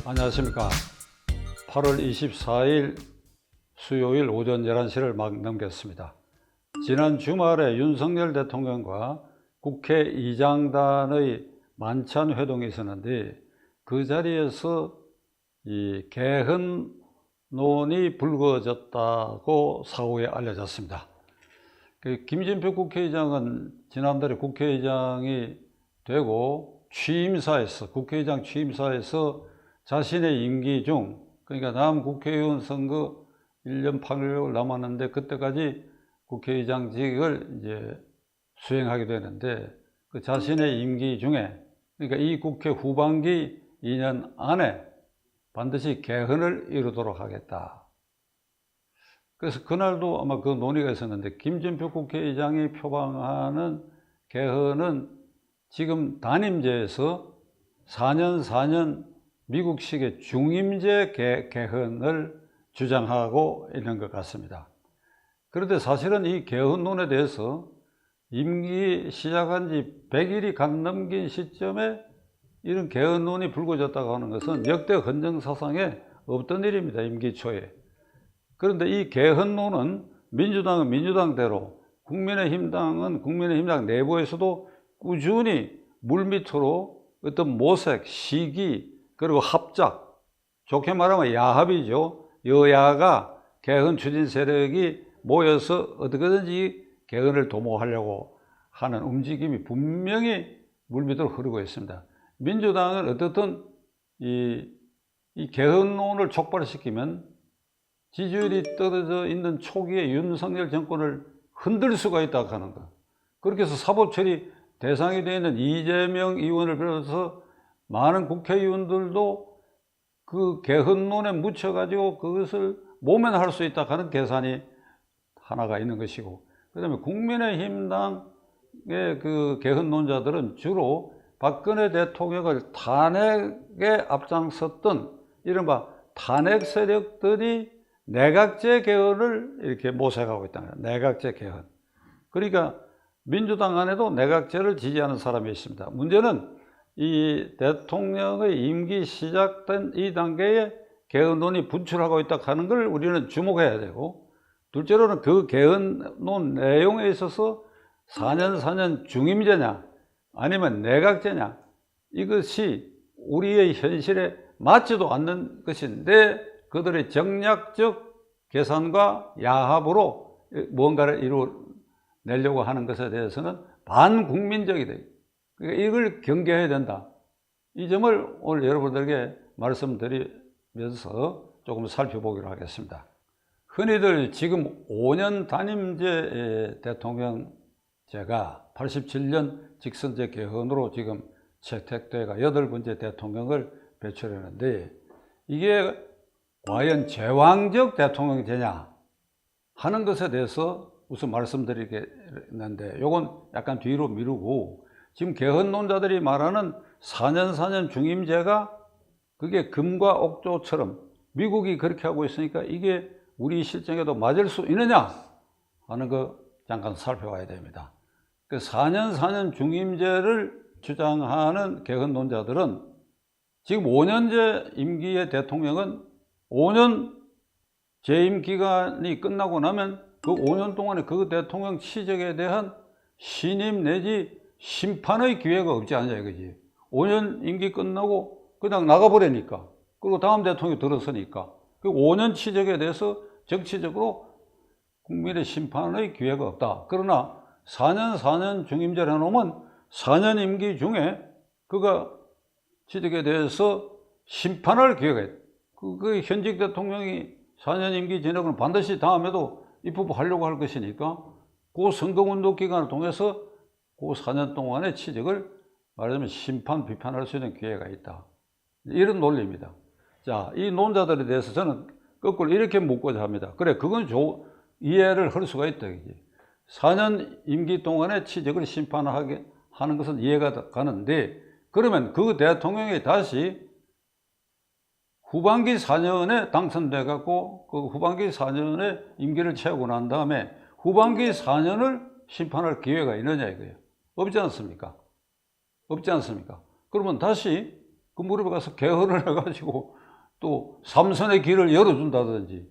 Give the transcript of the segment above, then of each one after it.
안녕하십니까. 8월 24일 수요일 오전 11시를 막 넘겼습니다. 지난 주말에 윤석열 대통령과 국회의장단의 만찬 회동이 있었는데 그 자리에서 이 개헌론이 불거졌다고 사후에 알려졌습니다. 김진표 국회의장은 지난달에 국회의장이 되고 국회의장 취임사에서 자신의 임기 중, 그러니까 다음 국회의원 선거 1년 8개월 남았는데 그때까지 국회의장직을 이제 수행하게 되는데 그 자신의 임기 중에, 그러니까 이 국회 후반기 2년 안에 반드시 개헌을 이루도록 하겠다. 그래서 그날도 아마 그 논의가 있었는데 김진표 국회의장이 표방하는 개헌은 지금 단임제에서 4년 미국식의 중임제 개헌을 주장하고 있는 것 같습니다. 그런데 사실은 이 개헌론에 대해서 임기 시작한 지 100일이 간 넘긴 시점에 이런 개헌론이 불거졌다고 하는 것은 역대 헌정사상에 없던 일입니다. 임기 초에. 그런데 이 개헌론은 민주당은 민주당대로, 국민의힘당은 국민의힘당 내부에서도 꾸준히 물밑으로 어떤 모색, 시기, 그리고 합작, 좋게 말하면 야합이죠. 여야가 개헌 추진 세력이 모여서 어떻게든지 개헌을 도모하려고 하는 움직임이 분명히 물밑으로 흐르고 있습니다. 민주당은 어떻든 이 개헌론을 촉발시키면 지지율이 떨어져 있는 초기에 윤석열 정권을 흔들 수가 있다고 하는 것. 그렇게 해서 사법처리 대상이 되어 있는 이재명 의원을 비롯해서 많은 국회의원들도 그 개헌론에 묻혀가지고 그것을 모면할 수 있다 하는 계산이 하나가 있는 것이고, 그 다음에 국민의힘당의 그 개헌론자들은 주로 박근혜 대통령을 탄핵에 앞장섰던 이른바 탄핵 세력들이 내각제 개헌을 이렇게 모색하고 있다는 거예요. 내각제 개헌. 그러니까 민주당 안에도 내각제를 지지하는 사람이 있습니다. 문제는 이 대통령의 임기 시작된 이 단계에 개헌론이 분출하고 있다 하는 걸 우리는 주목해야 되고, 둘째로는 그 개헌론 내용에 있어서 4년 중임제냐 아니면 내각제냐, 이것이 우리의 현실에 맞지도 않는 것인데 그들의 정략적 계산과 야합으로 무언가를 이루어내려고 하는 것에 대해서는 반국민적이다. 그러니까 이걸 경계해야 된다. 이 점을 오늘 여러분들에게 말씀드리면서 조금 살펴보기로 하겠습니다. 흔히들 지금 5년 단임제 대통령제가 87년 직선제 개헌으로 지금 채택돼가 8번째 대통령을 배출했는데 이게 과연 제왕적 대통령제냐 하는 것에 대해서 우선 말씀드리겠는데, 요건 약간 뒤로 미루고, 지금 개헌론자들이 말하는 4년 중임제가 그게 금과 옥조처럼 미국이 그렇게 하고 있으니까 이게 우리 실정에도 맞을 수 있느냐 하는 거 잠깐 살펴봐야 됩니다. 그 4년 중임제를 주장하는 개헌론자들은 지금 5년제 임기의 대통령은 5년 재임 기간이 끝나고 나면 그 5년 동안에 그 대통령 취직에 대한 신임 내지 심판의 기회가 없지 않냐 이거지. 5년 임기 끝나고 그냥 나가버리니까, 그리고 다음 대통령이 들어서니까 그 5년 취직에 대해서 정치적으로 국민의 심판의 기회가 없다. 그러나 4년 중임제를 해놓으면 4년 임기 중에 그가 취직에 대해서 심판할 기회가 있다. 그 현직 대통령이 4년 임기 지나고는 반드시 다음에도 입법하려고 할 것이니까 그 선거운동 기간을 통해서 그 4년 동안의 취직을 말하자면 심판, 비판할 수 있는 기회가 있다. 이런 논리입니다. 자, 이 논자들에 대해서 저는 거꾸로 이렇게 묻고자 합니다. 그래, 그건 이해를 할 수가 있다. 4년 임기 동안의 취직을 심판하게 하는 것은 이해가 가는데, 그러면 그 대통령이 다시 후반기 4년에 당선돼 갖고 그 후반기 4년에 임기를 채우고 난 다음에 후반기 4년을 심판할 기회가 있느냐 이거예요. 없지 않습니까? 없지 않습니까? 그러면 다시 그 무릎에 가서 개헌을 해가지고 또 삼선의 길을 열어준다든지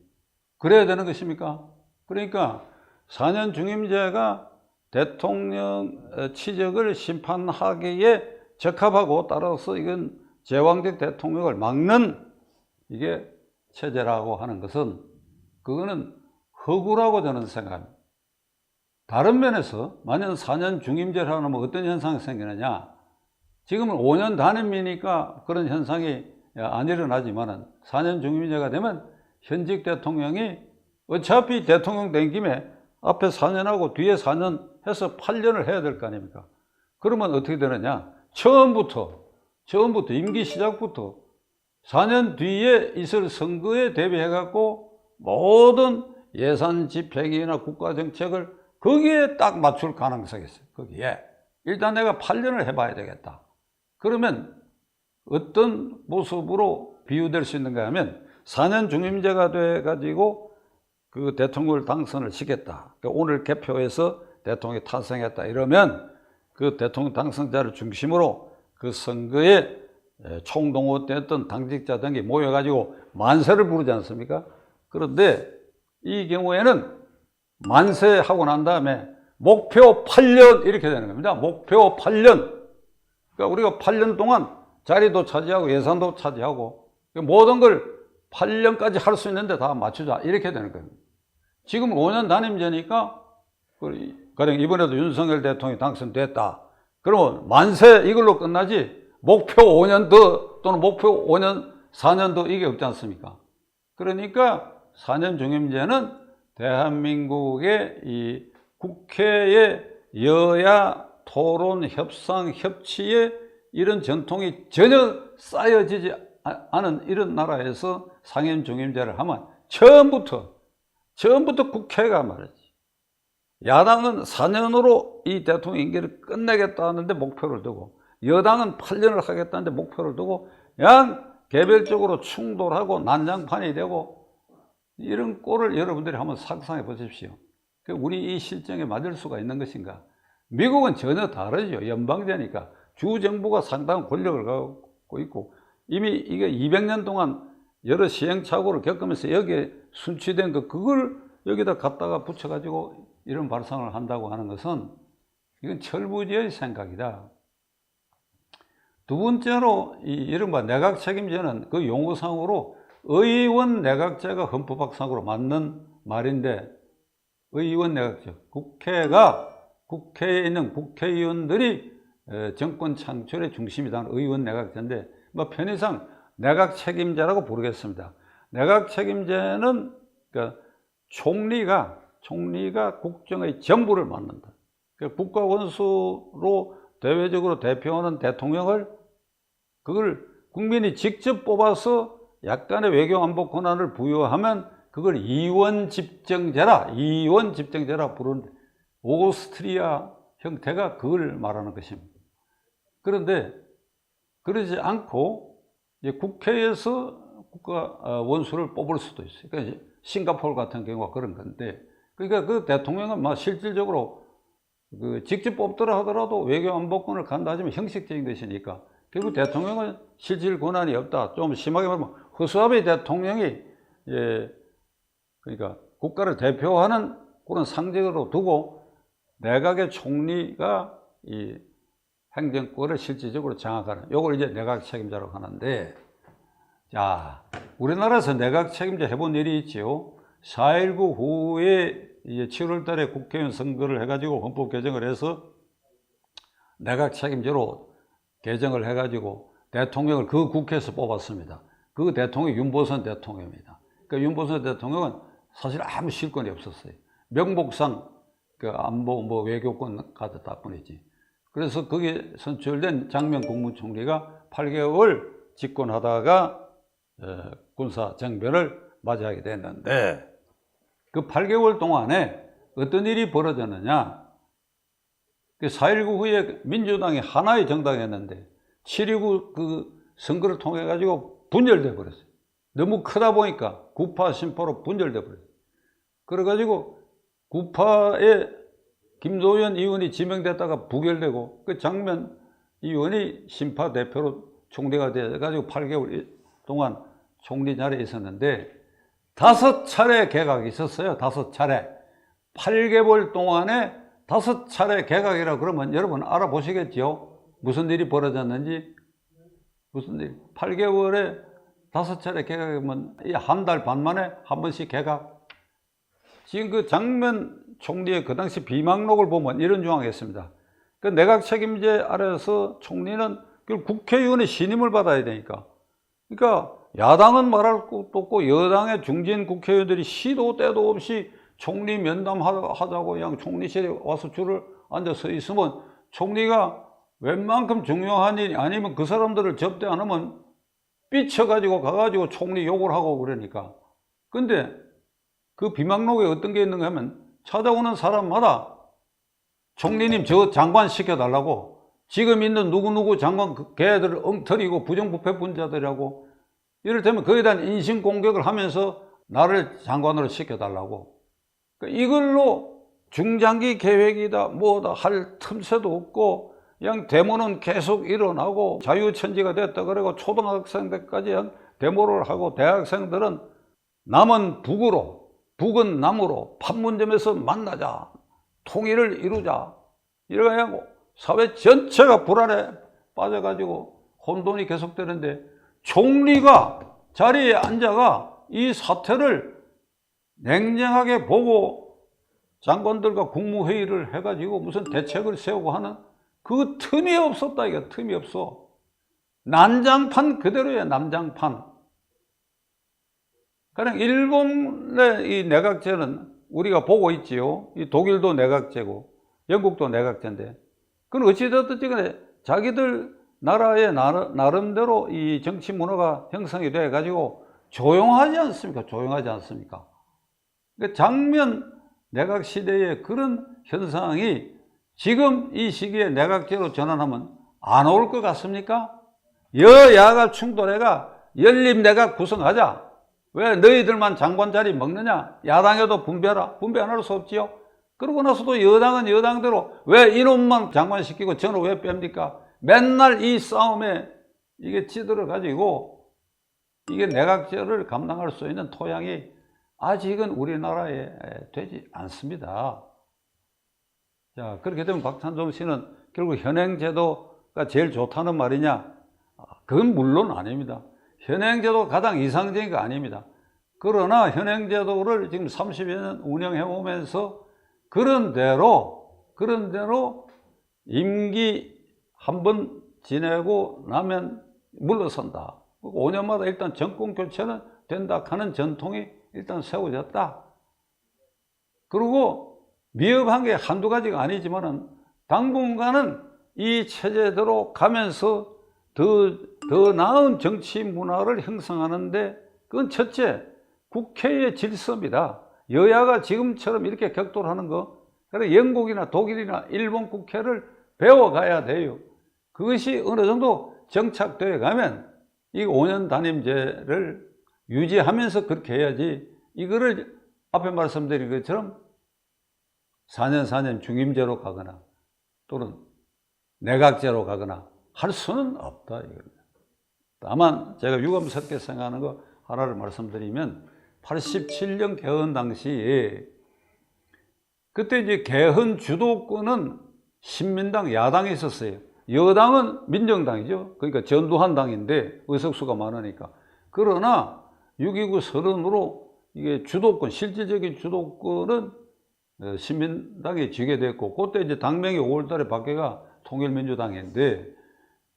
그래야 되는 것입니까? 그러니까 4년 중임제가 대통령 취적을 심판하기에 적합하고 따라서 이건 제왕적 대통령을 막는 이게 체제라고 하는 것은 그거는 허구라고 저는 생각합니다. 다른 면에서 만약 4년 중임제를 하면 어떤 현상이 생기느냐, 지금은 5년 단임이니까 그런 현상이 안 일어나지만은 4년 중임제가 되면 현직 대통령이 어차피 대통령 된 김에 앞에 4년하고 뒤에 4년 해서 8년을 해야 될 거 아닙니까? 그러면 어떻게 되느냐, 처음부터 임기 시작부터 4년 뒤에 있을 선거에 대비해 갖고 모든 예산 집행이나 국가 정책을 거기에 딱 맞출 가능성이 있어요. 거기에 일단 내가 8년을 해봐야 되겠다. 그러면 어떤 모습으로 비유될 수 있는가 하면 4년 중임제가 돼 가지고 그 대통령 당선을 시켰다. 그러니까 오늘 개표해서 대통령이 탄생했다 이러면 그 대통령 당선자를 중심으로 그 선거에 총동원됐던 당직자 등이 모여가지고 만세를 부르지 않습니까? 그런데 이 경우에는 만세하고 난 다음에 목표 8년 이렇게 되는 겁니다. 목표 8년. 그러니까 우리가 8년 동안 자리도 차지하고 예산도 차지하고 모든 걸 8년까지 할 수 있는데 다 맞추자 이렇게 되는 겁니다. 지금 5년 단임제니까 가령 이번에도 윤석열 대통령이 당선됐다. 그러면 만세 이걸로 끝나지 목표 5년 더 또는 목표 5년 4년 더 이게 없지 않습니까? 그러니까 4년 중임제는 대한민국의 이 국회의 여야 토론 협상 협치에 이런 전통이 전혀 쌓여지지 않은 이런 나라에서 상임 중임제를 하면 처음부터 국회가 말이지, 야당은 4년으로 이 대통령 임기를 끝내겠다 하는데 목표를 두고 여당은 8년을 하겠다는데 목표를 두고 그냥 개별적으로 충돌하고 난장판이 되고 이런 꼴을 여러분들이 한번 상상해 보십시오. 우리 이 실정에 맞을 수가 있는 것인가? 미국은 전혀 다르죠. 연방제니까 주정부가 상당한 권력을 갖고 있고 이미 이게 200년 동안 여러 시행착오를 겪으면서 여기에 순치된 그걸 여기다 갖다가 붙여가지고 이런 발상을 한다고 하는 것은 이건 철부지의 생각이다. 두 번째로 이른바 내각 책임제는 그 용어상으로 의원 내각제가 헌법학상으로 맞는 말인데, 의원 내각제, 국회에 있는 국회의원들이 정권 창출의 중심이라는 의원 내각제인데 뭐 편의상 내각 책임제라고 부르겠습니다. 내각 책임제는 그러니까 총리가 국정의 전부를 맡는다. 그러니까 국가 원수로 대외적으로 대표하는 대통령을 그걸 국민이 직접 뽑아서 약간의 외교 안보 권한을 부여하면 그걸 이원 집정제라 부르는 오스트리아 형태가 그걸 말하는 것입니다. 그런데 그러지 않고 국회에서 국가 원수를 뽑을 수도 있어요. 그러니까 싱가포르 같은 경우가 그런 건데, 그러니까 그 대통령은 막 실질적으로 직접 뽑더라 하더라도 외교 안보권을 간다 하지만 형식적인 것이니까 결국 대통령은 실질 권한이 없다. 좀 심하게 말하면 허수아비 대통령이 그러니까 국가를 대표하는 그런 상징으로 두고 내각의 총리가 이 행정권을 실질적으로 장악하는, 요걸 이제 내각 책임자라고 하는데, 자, 우리나라에서 내각 책임자 해본 일이 있지요. 4.19 후에 이제 7월 달에 국회의원 선거를 해가지고 헌법 개정을 해서 내각 책임제로 개정을 해가지고 대통령을 그 국회에서 뽑았습니다. 그 대통령이 윤보선 대통령입니다. 그러니까 윤보선 대통령은 사실 아무 실권이 없었어요. 명목상 그 안보 외교권 가졌다 뿐이지. 그래서 거기에 선출된 장면 국무총리가 8개월 집권하다가 군사정변을 맞이하게 됐는데, 그 8개월 동안에 어떤 일이 벌어졌느냐, 4.19 후에 민주당이 하나의 정당이었는데 7.29 그 선거를 통해 가지고 분열돼 버렸어요. 너무 크다 보니까 구파 신파로 분열돼 버렸어요. 그래 가지고 구파에 김도연 의원이 지명됐다가 부결되고 그 장면 의원이 신파 대표로 총리가 돼가지고 8개월 동안 총리 자리에 있었는데 5차례 개각이 있었어요. 5차례. 8개월 동안에 5차례 개각이라 그러면 여러분 알아보시겠죠? 무슨 일이 벌어졌는지. 무슨 일. 8개월에 5차례 개각이면 한 달 반 만에 한 번씩 개각. 지금 그 장면 총리의 그 당시 비망록을 보면 이런 조항이 있습니다. 그 내각 책임제 아래서 총리는 국회의원의 신임을 받아야 되니까. 그러니까 야당은 말할 것도 없고 여당의 중진 국회의원들이 시도 때도 없이 총리 면담하자고 그냥 총리실에 와서 줄을 앉아 서 있으면 총리가 웬만큼 중요한 일이 아니면 그 사람들을 접대 안 하면 삐쳐가지고 가가지고 총리 욕을 하고 그러니까. 근데 그 비망록에 어떤 게 있는가 하면 찾아오는 사람마다 총리님 저 장관 시켜달라고, 지금 있는 누구누구 장관 걔들을 엉터리고 부정부패분자들이라고, 이를테면 그에 대한 인신공격을 하면서 나를 장관으로 시켜달라고. 그러니까 이걸로 중장기 계획이다 뭐다 할 틈새도 없고 그냥 데모는 계속 일어나고 자유천지가 됐다 그러고 초등학생들까지 데모를 하고 대학생들은 남은 북으로 북은 남으로 판문점에서 만나자, 통일을 이루자 이래가지고 사회 전체가 불안에 빠져가지고 혼돈이 계속되는데 총리가 자리에 앉아가 이 사태를 냉정하게 보고 장관들과 국무회의를 해가지고 무슨 대책을 세우고 하는 그 틈이 없었다. 이거 틈이 없어. 난장판 그대로야. 난장판. 그냥 일본의 이 내각제는 우리가 보고 있지요. 이 독일도 내각제고 영국도 내각제인데, 그건 어찌됐든 간에 자기들 나라의 나름대로 이 정치 문화가 형성이 돼 가지고 조용하지 않습니까? 조용하지 않습니까? 그러니까 장면 내각 시대의 그런 현상이 지금 이 시기에 내각제로 전환하면 안 올 것 같습니까? 여야가 충돌해가 연립내각 구성하자. 왜 너희들만 장관 자리 먹느냐? 야당에도 분배하라. 분배 안 할 수 없지요. 그러고 나서도 여당은 여당대로 왜 이놈만 장관시키고 저는 왜 뺍니까? 맨날 이 싸움에 이게 찌들어 가지고 이게 내각제를 감당할 수 있는 토양이 아직은 우리나라에 되지 않습니다. 자, 그렇게 되면 박찬종 씨는 결국 현행제도가 제일 좋다는 말이냐? 그건 물론 아닙니다. 현행제도가 가장 이상적인 거 아닙니다. 그러나 현행제도를 지금 30여 년 운영해 오면서 그런 대로 임기 한 번 지내고 나면 물러선다. 5년마다 일단 정권 교체는 된다 하는 전통이 일단 세워졌다. 그리고 미흡한 게 한두 가지가 아니지만은 당분간은 이 체제대로 가면서 더 나은 정치 문화를 형성하는데 그건 첫째, 국회의 질서입니다. 여야가 지금처럼 이렇게 격돌하는 거, 그래서 영국이나 독일이나 일본 국회를 배워가야 돼요. 그것이 어느 정도 정착되어 가면 이 5년 단임제를 유지하면서 그렇게 해야지, 이거를 앞에 말씀드린 것처럼 4년 중임제로 가거나 또는 내각제로 가거나 할 수는 없다. 이겁니다. 다만 제가 유감스럽게 생각하는 거 하나를 말씀드리면 87년 개헌 당시에 그때 이제 개헌 주도권은 신민당 야당이 있었어요. 여당은 민정당이죠. 그러니까 전두환 당인데 의석수가 많으니까. 그러나 6.29 선언으로 이게 주도권, 실질적인 주도권은 신민당이 쥐게 됐고, 그때 이제 당명이 5월달에 바뀌가 통일민주당인데,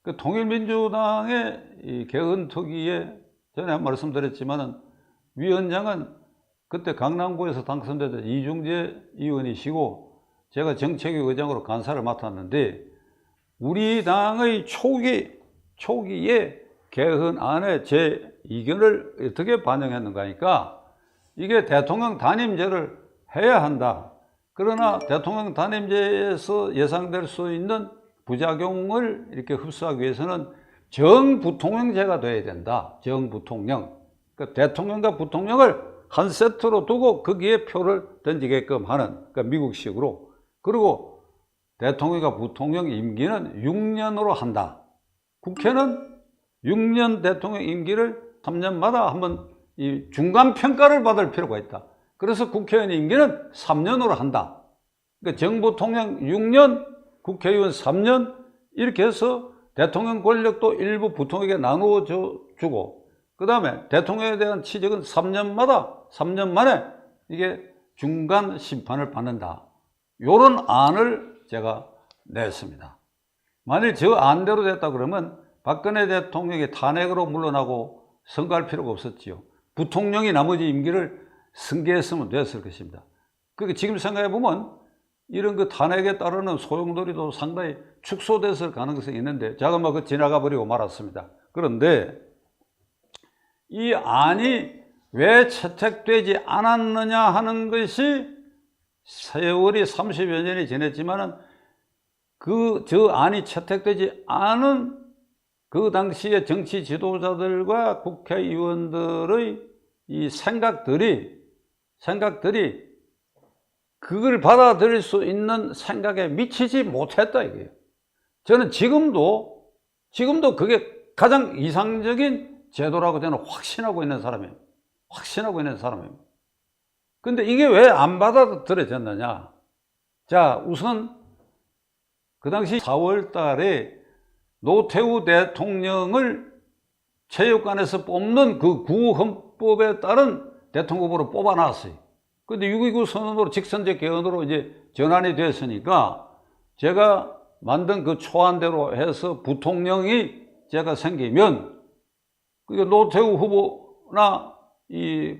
그 통일민주당의 이 개헌특위에 전에 한 말씀드렸지만은 위원장은 그때 강남구에서 당선됐던 이중재 의원이시고 제가 정책위 의장으로 간사를 맡았는데, 우리 당의 초기에 개헌안에 제 의견을 어떻게 반영했는가 하니까 이게 대통령 단임제를 해야 한다. 그러나 대통령 단임제에서 예상될 수 있는 부작용을 이렇게 흡수하기 위해서는 정부통령제가 돼야 된다. 정부통령. 그러니까 대통령과 부통령을 한 세트로 두고 거기에 표를 던지게끔 하는, 그러니까 미국식으로. 그리고 대통령과 부통령 임기는 6년으로 한다. 국회는 6년 대통령 임기를 3년마다 한번 이 중간 평가를 받을 필요가 있다. 그래서 국회의원 임기는 3년으로 한다. 그러니까 정부 통령 6년, 국회의원 3년 이렇게 해서 대통령 권력도 일부 부통령에게 나누어 주고 그 다음에 대통령에 대한 취직은 3년 만에 이게 중간 심판을 받는다. 이런 안을 제가 냈습니다. 만일 저 안대로 됐다 그러면 박근혜 대통령이 탄핵으로 물러나고 선거할 필요가 없었지요. 부통령이 나머지 임기를 승계했으면 됐을 것입니다. 그러니까 지금 생각해 보면 이런 그 탄핵에 따르는 소용돌이도 상당히 축소됐을 가능성이 있는데 제가 뭐 그 지나가 버리고 말았습니다. 그런데 이 안이 왜 채택되지 않았느냐 하는 것이 세월이 30여 년이 지났지만은 저 안이 채택되지 않은 그 당시의 정치 지도자들과 국회의원들의 이 생각들이 그걸 받아들일 수 있는 생각에 미치지 못했다 이거예요. 저는 지금도 그게 가장 이상적인 제도라고 저는 확신하고 있는 사람입니다. 근데 이게 왜 안 받아들여졌느냐? 자, 우선 그 당시 4월 달에 노태우 대통령을 체육관에서 뽑는 그 구헌법에 따른 대통령 후보로 뽑아놨어요. 근데 6.29 선언으로 직선제 개헌으로 이제 전환이 됐으니까 제가 만든 그 초안대로 해서 부통령이 제가 생기면 그러니까 노태우 후보나 이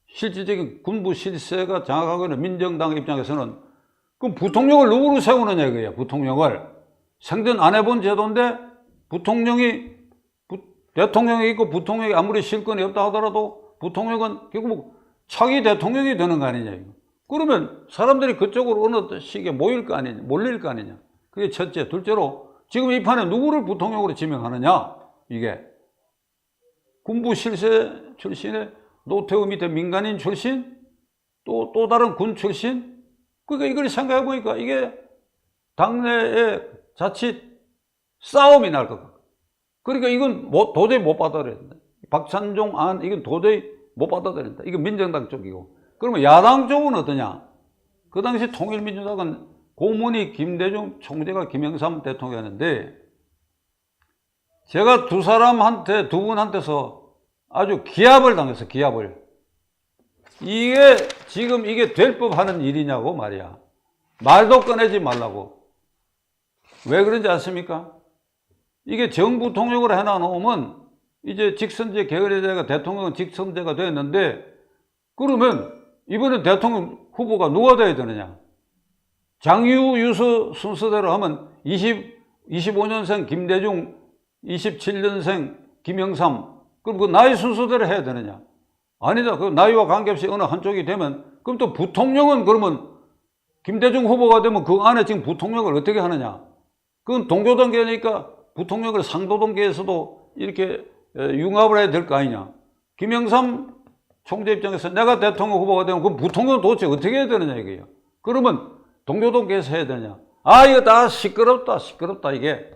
실질적인 군부 실세가 장악하고 있는 민정당 입장에서는 그럼 부통령을 누구로 세우느냐 이거야. 부통령을 생전 안 해본 제도인데 대통령이 있고 부통령이 아무리 실권이 없다 하더라도 부통령은 결국 차기 대통령이 되는 거 아니냐 이거. 그러면 사람들이 그쪽으로 어느 시기에 몰릴 거 아니냐. 그게 첫째. 둘째로 지금 이 판에 누구를 부통령으로 지명하느냐 이게 군부 실세 출신의 노태우 밑에 민간인 출신 또 다른 군 출신 그러니까 이걸 생각해 보니까 이게 당내에 자칫 싸움이 날 것 같고 그러니까 이건 도저히 못 받아들인다. 박찬종 안 이건 도저히 못 받아들인다. 이건 민정당 쪽이고 그러면 야당 쪽은 어떠냐? 그 당시 통일민주당은 고문이 김대중 총재가 김영삼 대통령이었는데 제가 두 분한테서 아주 기합을 당했어. 기합을. 이게 지금 이게 될 법하는 일이냐고 말이야. 말도 꺼내지 말라고. 왜 그런지 아십니까? 이게 정부 통역으로 해놔놓으면 이제 직선제 계열제가 대통령은 직선제가 됐는데 그러면 이번에 대통령 후보가 누가 돼야 되느냐? 장유, 유서 순서대로 하면 25년생 김대중, 27년생 김영삼 그럼 그 나이 순서대로 해야 되느냐? 아니다. 그 나이와 관계없이 어느 한쪽이 되면 그럼 또 부통령은 그러면 김대중 후보가 되면 그 안에 지금 부통령을 어떻게 하느냐? 그건 동교동계니까 부통령을 상도동계에서도 이렇게 융합을 해야 될 거 아니냐? 김영삼 총재 입장에서 내가 대통령 후보가 되면 그 부통령 도대체 어떻게 해야 되느냐 이거예요. 그러면 동교동계에서 해야 되느냐? 이거 다 시끄럽다 이게.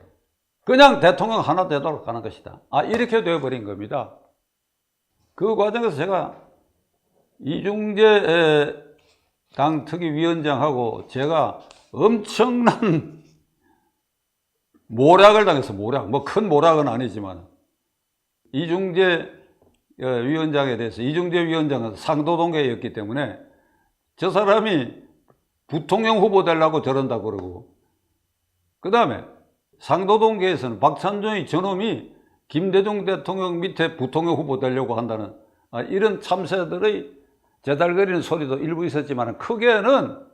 그냥 대통령 하나 되도록 하는 것이다. 이렇게 되어버린 겁니다. 그 과정에서 제가 이중재 당특위위원장하고 제가 엄청난 모략을 당했어. 뭐 큰 모략은 아니지만 이중재 위원장에 대해서 이중재 위원장은 상도동계였기 때문에 저 사람이 부통령 후보 되려고 저런다 그러고 그 다음에 상도동계에서는 박찬종이 저놈이 김대중 대통령 밑에 부통령 후보 되려고 한다는 이런 참새들의 제달거리는 소리도 일부 있었지만 크게는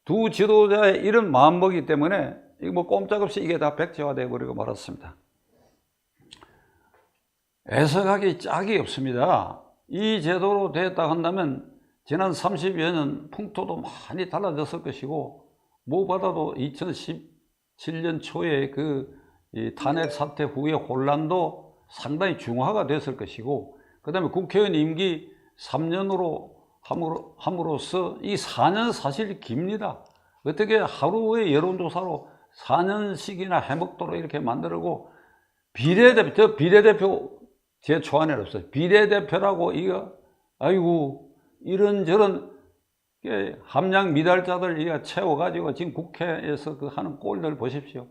두 지도자의 이런 마음먹기 때문에 이거 뭐 꼼짝없이 이게 다 백지화되어 버리고 말았습니다. 애석하기 짝이 없습니다. 이 제도로 됐다 한다면 지난 30여 년 풍토도 많이 달라졌을 것이고 무엇보다도 2017년 초에 이 탄핵 사태 후의 혼란도 상당히 중화가 됐을 것이고 그 다음에 국회의원 임기 3년으로 함으로써 이 4년 사실 깁니다. 어떻게 하루의 여론조사로 4년씩이나 해먹도록 이렇게 만들고 저 비례대표 제 초안에 없어요. 비례대표라고 이거 아이고 이런저런 함량 미달자들 이거 채워가지고 지금 국회에서 그 하는 꼴들 보십시오.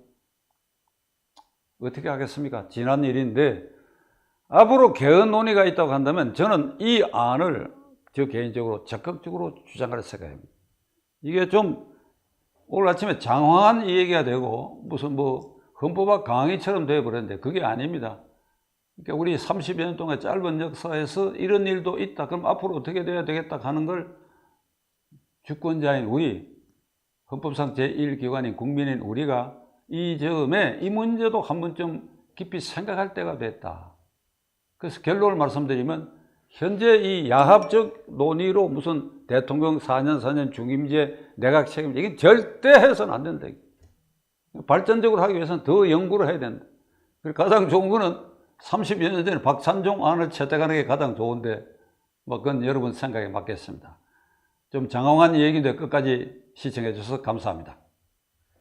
어떻게 하겠습니까? 지난 일인데 앞으로 개헌 논의가 있다고 한다면 저는 이 안을 저 개인적으로 적극적으로 주장할 생각입니다. 이게 좀 오늘 아침에 장황한 얘기가 되고 무슨 뭐 헌법학 강의처럼 되어버렸는데 그게 아닙니다. 그러니까 우리 30여 년 동안 짧은 역사에서 이런 일도 있다. 그럼 앞으로 어떻게 돼야 되겠다 하는 걸 주권자인 우리, 헌법상 제1기관인 국민인 우리가 이 점에 이 문제도 한 번쯤 깊이 생각할 때가 됐다. 그래서 결론을 말씀드리면 현재 이 야합적 논의로 무슨 대통령 4년 중임제 내각 책임제 이게 절대 해서는 안 된다. 발전적으로 하기 위해서는 더 연구를 해야 된다. 그리고 가장 좋은 거는 30여 년 전에 박찬종 안을 채택하는 게 가장 좋은데 뭐 그건 여러분 생각에 맡겠습니다. 좀 장황한 얘기인데 끝까지 시청해 주셔서 감사합니다.